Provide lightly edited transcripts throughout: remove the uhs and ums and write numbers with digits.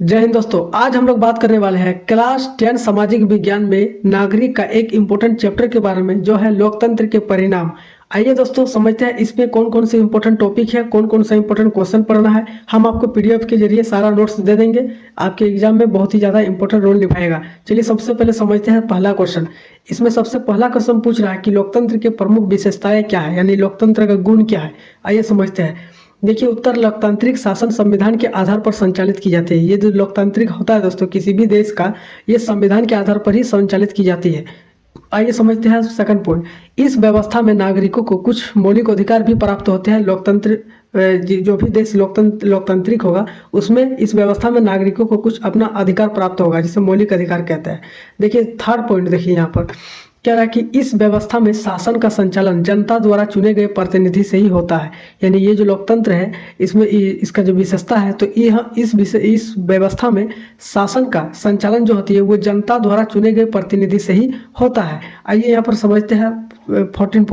जय हिंद दोस्तों। आज हम लोग बात करने वाले हैं क्लास 10 सामाजिक विज्ञान में नागरिक का एक इम्पोर्टेंट चैप्टर के बारे में, जो है लोकतंत्र के परिणाम। आइए दोस्तों समझते हैं इसमें कौन कौन से इम्पोर्टेंट टॉपिक है, कौन कौन सा इम्पोर्टेंट क्वेश्चन पढ़ना है। हम आपको पीडीएफ के जरिए सारा नोट्स दे देंगे, आपके एग्जाम में बहुत ही ज़्यादा इंपॉर्टेंट रोल निभाएगा। चलिए सबसे पहले समझते हैं पहला क्वेश्चन। इसमें सबसे पहला क्वेश्चन पूछ रहा है कि लोकतंत्र की प्रमुख विशेषताएं क्या है, यानी लोकतंत्र का गुण क्या है। आइए समझते हैं। देखिए, उत्तर लोकतांत्रिक शासन संविधान के आधार पर संचालित की जाती है। ये जो लोकतांत्रिक होता है दोस्तों, किसी भी देश का, ये संविधान के आधार पर ही संचालित की जाती है। आइए समझते हैं सेकंड पॉइंट। इस व्यवस्था में नागरिकों को कुछ मौलिक अधिकार भी प्राप्त होते हैं। लोकतंत्र जो भी देश लोकतांत्रिक होगा, उसमें इस व्यवस्था में नागरिकों को कुछ अपना अधिकार प्राप्त होगा, जिसे मौलिक अधिकार कहते हैं। देखिए थर्ड पॉइंट, देखिए यहाँ पर कह रहा है कि इस व्यवस्था में शासन का संचालन जनता द्वारा चुने गए प्रतिनिधि से ही होता है। यानी ये जो लोकतंत्र है, इसमें इसका जो विशेषता है, तो इस व्यवस्था में शासन का संचालन जो होती है वो जनता द्वारा चुने गए प्रतिनिधि से ही होता है। आइए यहाँ पर समझते हैं 4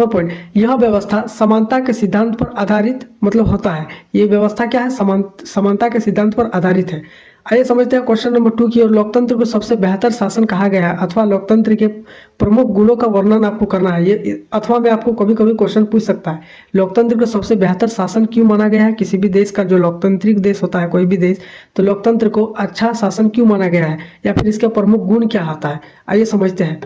पॉइंट। यह व्यवस्था समानता के सिद्धांत पर आधारित मतलब होता है। ये व्यवस्था क्या है, समानता के सिद्धांत पर आधारित है। आइए समझते हैं क्वेश्चन नंबर 2 की ओर। लोकतंत्र को सबसे बेहतर शासन कहा गया है, अथवा लोकतंत्र के प्रमुख गुणों का वर्णन आपको करना है। ये अथवा में आपको कभी कभी क्वेश्चन पूछ सकता है, लोकतंत्र को सबसे बेहतर शासन क्यों माना गया है। किसी भी देश का जो लोकतांत्रिक देश होता है, कोई भी देश, तो लोकतंत्र को अच्छा शासन क्यों माना गया है, या फिर इसका प्रमुख गुण क्या होता है। आइए समझते हैं।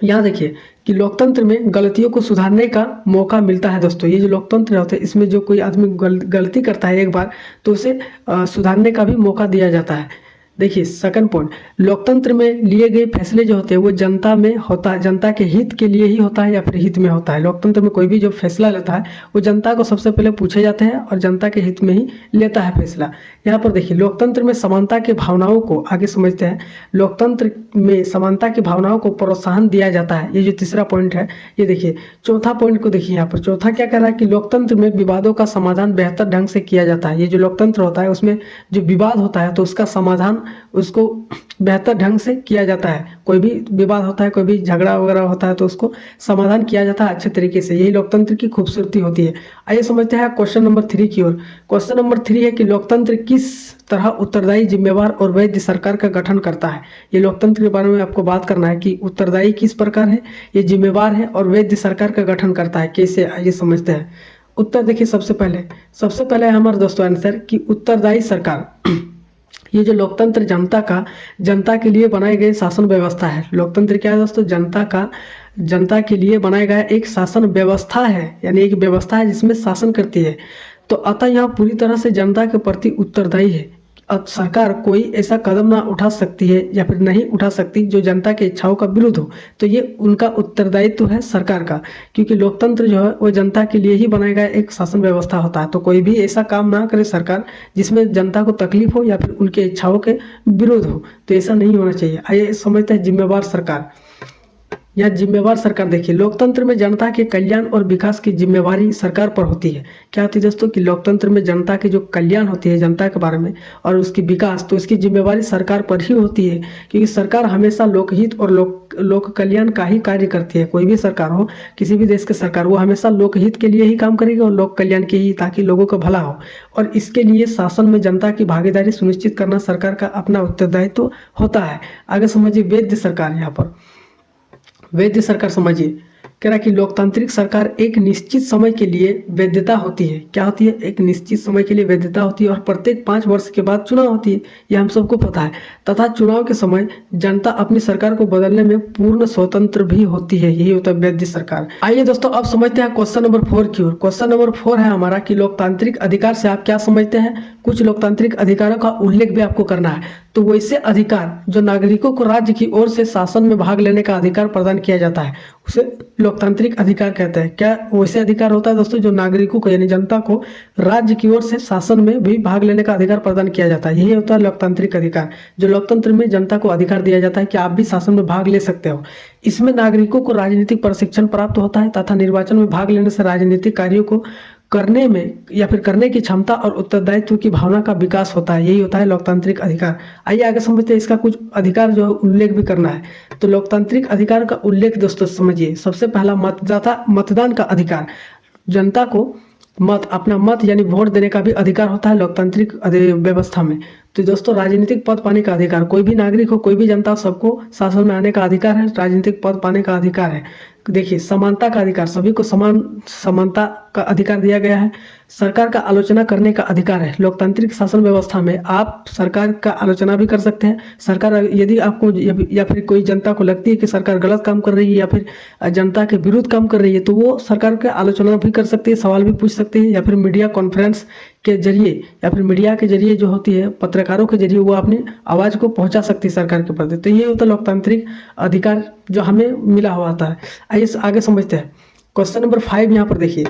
यहाँ देखिए कि लोकतंत्र में गलतियों को सुधारने का मौका मिलता है दोस्तों। ये जो लोकतंत्र होता है, इसमें जो कोई आदमी गलती करता है एक बार, तो उसे सुधारने का भी मौका दिया जाता है। देखिए सेकंड पॉइंट, लोकतंत्र में लिए गए फैसले जो होते हैं वो जनता में होता है, जनता के हित के लिए ही होता है या फिर हित में होता है। लोकतंत्र में कोई भी जो फैसला लेता है वो जनता को सबसे पहले पूछे जाते हैं और जनता के हित में ही लेता है फैसला। यहाँ पर देखिए, लोकतंत्र में समानता की भावनाओं को, आगे समझते हैं, लोकतंत्र में समानता की भावनाओं को प्रोत्साहन दिया जाता है। ये जो तीसरा पॉइंट है, ये देखिए चौथा पॉइंट को देखिए। यहाँ पर चौथा क्या कह रहा है कि लोकतंत्र में विवादों का समाधान बेहतर ढंग से किया जाता है। ये जो लोकतंत्र होता है उसमें जो विवाद होता है तो उसका समाधान उसको बेहतर ढंग से किया जाता है। कोई भी विवाद होता है, कोई भी झगड़ा वगैरह होता है, तो उसको समाधान किया जाता है अच्छे तरीके से। यही लोकतंत्र की खूबसूरती होती है। आइए समझते हैं क्वेश्चन नंबर 3 की ओर। क्वेश्चन नंबर 3 है कि लोकतंत्र किस तरह उत्तरदायी, जिम्मेवार और वैध सरकार का गठन करता है। ये लोकतंत्र के बारे में आपको बात करना है कि उत्तरदायी किस प्रकार है, ये जिम्मेवार है और वैध सरकार का गठन करता है कैसे। आइए समझते हैं। उत्तर देखिए, सबसे पहले है हमारे दोस्तों आंसर कि उत्तरदायी सरकार। ये जो लोकतंत्र जनता के लिए बनाई गई शासन व्यवस्था है। लोकतंत्र क्या है दोस्तों, जनता के लिए बनाया गया एक शासन व्यवस्था है, यानी एक व्यवस्था है जिसमें शासन करती है। तो अतः यह पूरी तरह से जनता के प्रति उत्तरदायी है। अब सरकार कोई ऐसा कदम ना उठा सकती है या फिर नहीं उठा सकती जो जनता की इच्छाओं का विरुद्ध हो। तो ये उनका उत्तरदायित्व है सरकार का, क्योंकि लोकतंत्र जो है वो जनता के लिए ही बनाया गया एक शासन व्यवस्था होता है। तो कोई भी ऐसा काम ना करे सरकार जिसमें जनता को तकलीफ हो या फिर उनके इच्छाओं के विरुद्ध हो, तो ऐसा नहीं होना चाहिए। आइए समझते हैं जिम्मेवार सरकार। या जिम्मेवार सरकार देखिए, लोकतंत्र में जनता के कल्याण और विकास की जिम्मेवारी सरकार पर होती है। क्या होती है दोस्तों कि लोकतंत्र में जनता के जो कल्याण होती है, जनता के बारे में, और उसकी विकास, तो इसकी जिम्मेवारी सरकार पर ही होती है। क्योंकि सरकार हमेशा लोकहित और लोक कल्याण का ही कार्य करती है। कोई भी सरकार हो, किसी भी देश की सरकार, वो हमेशा लोकहित के लिए ही काम करेगी और लोक कल्याण के ही, ताकि लोगों का भला हो। और इसके लिए शासन में जनता की भागीदारी सुनिश्चित करना सरकार का अपना उत्तरदायित्व होता है। आगे समझिए वैध सरकार। यहाँ पर वैध सरकार समझिए, कह रहा है कि लोकतांत्रिक सरकार एक निश्चित समय के लिए वैधता होती है। क्या होती है, एक निश्चित समय के लिए वैधता होती है और प्रत्येक 5 वर्ष के बाद चुनाव होती है। यह हम सबको पता है। तथा चुनाव के समय जनता अपनी सरकार को बदलने में पूर्ण स्वतंत्र भी होती है। यही होता है वैध सरकार। आइए दोस्तों अब समझते हैं क्वेश्चन नंबर 4 की ओर। क्वेश्चन नंबर 4 है हमारा कि लोकतांत्रिक अधिकार से आप क्या समझते हैं। कुछ लोकतांत्रिक अधिकारों का उल्लेख भी आपको करना है। तो वैसे अधिकार जो नागरिकों को राज्य की ओर से शासन में भाग लेने का अधिकार प्रदान किया जाता है, उसे लोकतांत्रिक अधिकार कहते हैं। क्या वैसे अधिकार होता है दोस्तों जो नागरिकों को, यानी जनता को, राज्य की ओर से शासन में भी भाग लेने का अधिकार प्रदान किया जाता है। यही होता है लोकतांत्रिक अधिकार, जो लोकतंत्र में जनता को अधिकार दिया जाता है कि आप भी शासन में भाग ले सकते हो। इसमें नागरिकों को राजनीतिक प्रशिक्षण प्राप्त होता है तथा निर्वाचन में भाग लेने से राजनीतिक कार्यों को करने में या फिर करने की क्षमता और उत्तरदायित्व की भावना का विकास होता है। यही होता है लोकतांत्रिक अधिकार। आइए आगे समझते हैं इसका कुछ अधिकार जो है उल्लेख भी करना है। तो लोकतांत्रिक अधिकार का उल्लेख दोस्तों समझिए, सबसे पहला मतदान का अधिकार। जनता को मत, अपना मत यानी वोट देने का भी अधिकार होता है लोकतांत्रिक व्यवस्था में। तो दोस्तों राजनीतिक पद पाने का अधिकार, कोई भी नागरिक हो, कोई भी जनता हो, सबको शासन में आने का अधिकार है, राजनीतिक पद पाने का अधिकार है। देखिए समानता का अधिकार, सभी को समान समानता का अधिकार दिया गया है। सरकार का आलोचना करने का अधिकार है। लोकतांत्रिक शासन व्यवस्था में आप सरकार का आलोचना भी कर सकते हैं। सरकार यदि आपको या फिर कोई जनता को लगती है कि सरकार गलत काम कर रही है या फिर जनता के विरुद्ध काम कर रही है, तो वो सरकार की आलोचना भी कर सकती है, सवाल भी पूछ सकती है, या फिर मीडिया कॉन्फ्रेंस के जरिए या फिर मीडिया के जरिए जो होती है, पत्रकारों के जरिए वो अपनी आवाज़ को पहुंचा सकती है सरकार के प्रति। तो ये होता है लोकतांत्रिक अधिकार जो हमें मिला हुआ था। आइए आगे समझते हैं। क्वेश्चन नंबर 5 यहाँ पर देखिए,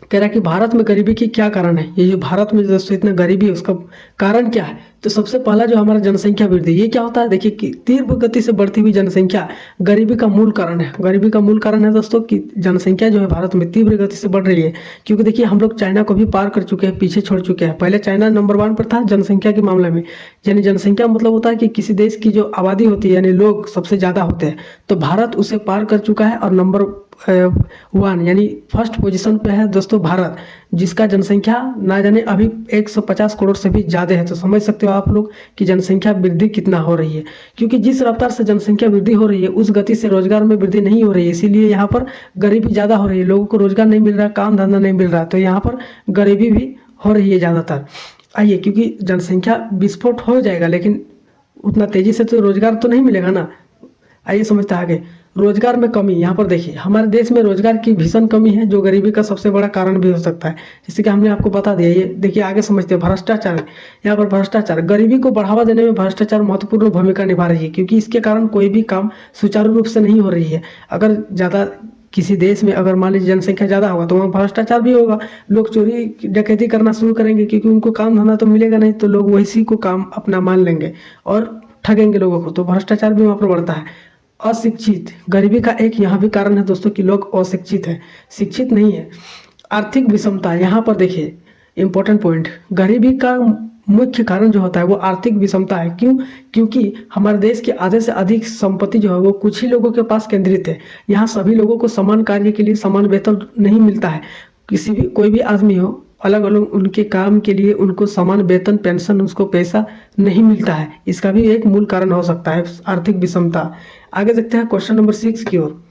कह रहा है कि भारत में गरीबी की क्या कारण है। ये जो भारत में दोस्तों इतना गरीबी है उसका कारण क्या है। तो सबसे पहला जो हमारा जनसंख्या वृद्धि, ये क्या होता है, देखिए कि तीव्र गति से बढ़ती हुई जनसंख्या गरीबी का मूल कारण है। गरीबी का मूल कारण है दोस्तों कि जनसंख्या जो है भारत में तीव्र गति से बढ़ रही है, क्योंकि देखिए हम लोग चाइना को भी पार कर चुके हैं, पीछे छोड़ चुके हैं। पहले चाइना नंबर 1 पर था जनसंख्या के मामले में, यानी जनसंख्या मतलब होता है कि किसी देश की जो आबादी होती है यानी लोग सबसे ज़्यादा होते हैं, तो भारत उसे पार कर चुका है और नंबर 1 यानी फर्स्ट पोजीशन पे है दोस्तों भारत, जिसका जनसंख्या ना जाने अभी 150 करोड़ से भी ज़्यादा है। तो समझ सकते हो आप लोग कि जनसंख्या वृद्धि कितना हो रही है, क्योंकि जिस रफ्तार से जनसंख्या वृद्धि हो रही है उस गति से रोजगार में वृद्धि नहीं हो रही है, इसीलिए यहाँ पर गरीबी ज़्यादा हो रही है, लोगों को रोजगार नहीं मिल रहा, काम धंधा नहीं मिल रहा, तो यहाँ पर गरीबी भी हो रही है ज़्यादातर। आइए, क्योंकि जनसंख्या विस्फोट हो जाएगा लेकिन उतना तेज़ी से तो रोजगार तो नहीं मिलेगा ना। आइए समझते हैं आगे। रोजगार में कमी, यहाँ पर देखिए हमारे देश में रोजगार की भीषण कमी है, जो गरीबी का सबसे बड़ा कारण भी हो सकता है, जैसे कि हमने आपको बता दिया। ये देखिए आगे समझते हैं। भ्रष्टाचार, यहाँ पर भ्रष्टाचार, गरीबी को बढ़ावा देने में भ्रष्टाचार महत्वपूर्ण भूमिका निभा रही है, क्योंकि इसके कारण कोई भी काम सुचारू रूप से नहीं हो रही है। अगर ज़्यादा किसी देश में अगर मान लीजिए जनसंख्या ज़्यादा होगा तो वहाँ भ्रष्टाचार भी होगा, लोग चोरी डकैती करना शुरू करेंगे, क्योंकि उनको काम धंधा तो मिलेगा नहीं, तो लोग वैसी को काम अपना मान लेंगे और ठगेंगे लोगों को, तो भ्रष्टाचार भी वहाँ पर बढ़ता है। अशिक्षित, गरीबी का एक यहाँ भी कारण है दोस्तों कि लोग अशिक्षित हैं, शिक्षित नहीं है। आर्थिक विषमता, यहाँ पर देखिए इंपॉर्टेंट पॉइंट, गरीबी का मुख्य कारण जो होता है वो आर्थिक विषमता है। क्यों? क्योंकि हमारे देश के आधे से अधिक संपत्ति जो है वो कुछ ही लोगों के पास केंद्रित है। यहाँ सभी लोगों को समान कार्य के लिए समान वेतन नहीं मिलता है। किसी भी कोई भी आदमी हो, अलग अलग उनके काम के लिए उनको समान वेतन, पेंशन, उसको पैसा नहीं मिलता है। इसका भी एक मूल कारण हो सकता है आर्थिक विषमता। आगे देखते हैं क्वेश्चन नंबर 6 की ओर।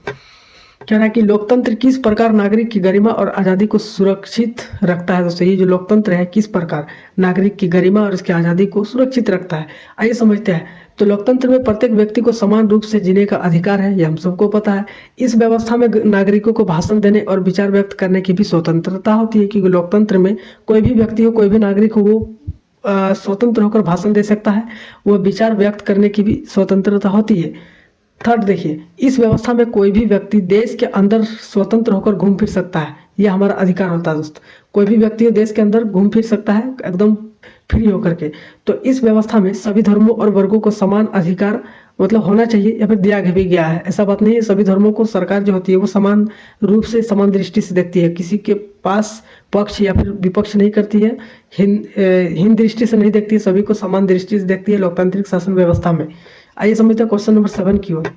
कह रहा है कि लोकतंत्र किस प्रकार नागरिक की गरिमा और आज़ादी को सुरक्षित रखता है। दोस्तों ये जो लोकतंत्र है किस प्रकार नागरिक की गरिमा और उसकी आज़ादी को सुरक्षित रखता है, आइए समझते हैं। तो लोकतंत्र में प्रत्येक व्यक्ति को समान रूप से जीने का अधिकार है, ये हम सबको पता है। इस व्यवस्था में नागरिकों को भाषण देने और विचार व्यक्त करने की भी स्वतंत्रता होती है, क्योंकि लोकतंत्र में कोई भी व्यक्ति हो, कोई भी नागरिक हो, वो स्वतंत्र होकर भाषण दे सकता है, वो विचार व्यक्त करने की भी स्वतंत्रता होती है। थर्ड देखिए, इस व्यवस्था में कोई भी व्यक्ति देश के अंदर स्वतंत्र होकर घूम फिर सकता है, यह हमारा अधिकार होता है दोस्त। कोई भी व्यक्ति देश के अंदर घूम फिर सकता है एकदम फ्री होकर के। तो इस व्यवस्था में सभी धर्मों और वर्गों को समान अधिकार मतलब होना चाहिए, या फिर दिया भी गया है। ऐसा बात नहीं है, सभी धर्मों को सरकार जो होती है वो समान रूप से समान दृष्टि से देखती है, किसी के पास पक्ष या फिर विपक्ष नहीं करती है, हीन दृष्टि से नहीं देखती है, सभी को समान दृष्टि से देखती है लोकतांत्रिक शासन व्यवस्था में। आइए समझते हैं क्वेश्चन नंबर 7 की ओर।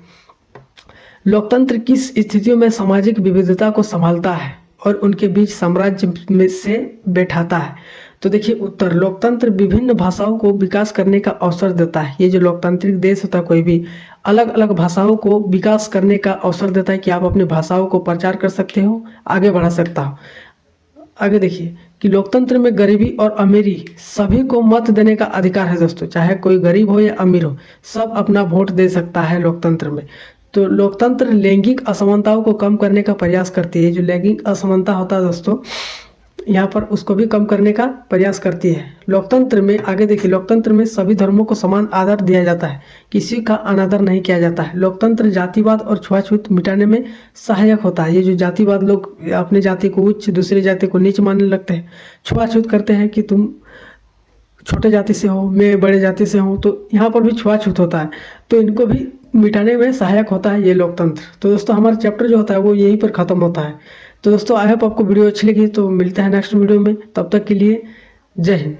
लोकतंत्र किस स्थितियों में सामाजिक विविधता को संभालता है और उनके बीच साम्राज्य में से बैठाता है। तो देखिए उत्तर, लोकतंत्र विभिन्न भाषाओं को विकास करने का अवसर देता है। ये जो लोकतांत्रिक देश होता है कोई भी अलग अलग भाषाओं को विकास करने का अवसर देता है कि आप अपनी भाषाओं को प्रचार कर सकते हो, आगे बढ़ा सकता हो। आगे देखिए कि लोकतंत्र में गरीबी और अमीरी सभी को मत देने का अधिकार है दोस्तों, चाहे कोई गरीब हो या अमीर हो, सब अपना वोट दे सकता है लोकतंत्र में। तो लोकतंत्र लैंगिक असमानताओं को कम करने का प्रयास करती है। जो लैंगिक असमानता होता है दोस्तों यहाँ पर उसको भी कम करने का प्रयास करती है। लोकतंत्र में आगे देखिए, लोकतंत्र में सभी धर्मों को समान आदर दिया जाता है, किसी का अनादर नहीं किया जाता है। लोकतंत्र जातिवाद और छुआछूत मिटाने में सहायक होता है। ये जो जातिवाद, लोग अपने जाति को उच्च दूसरे जाति को नीच मानने लगते हैं, छुआछूत करते हैं कि तुम छोटे जाति से हो, मैं बड़े जाति से हूँ, तो यहाँ पर भी छुआछूत होता है, तो इनको भी मिटाने में सहायक होता है ये लोकतंत्र। तो दोस्तों हमारा चैप्टर जो होता है वो यहीं पर ख़त्म होता है। तो दोस्तों आई होप आपको वीडियो अच्छी लगी, तो मिलते हैं नेक्स्ट वीडियो में, तब तक के लिए जय हिंद।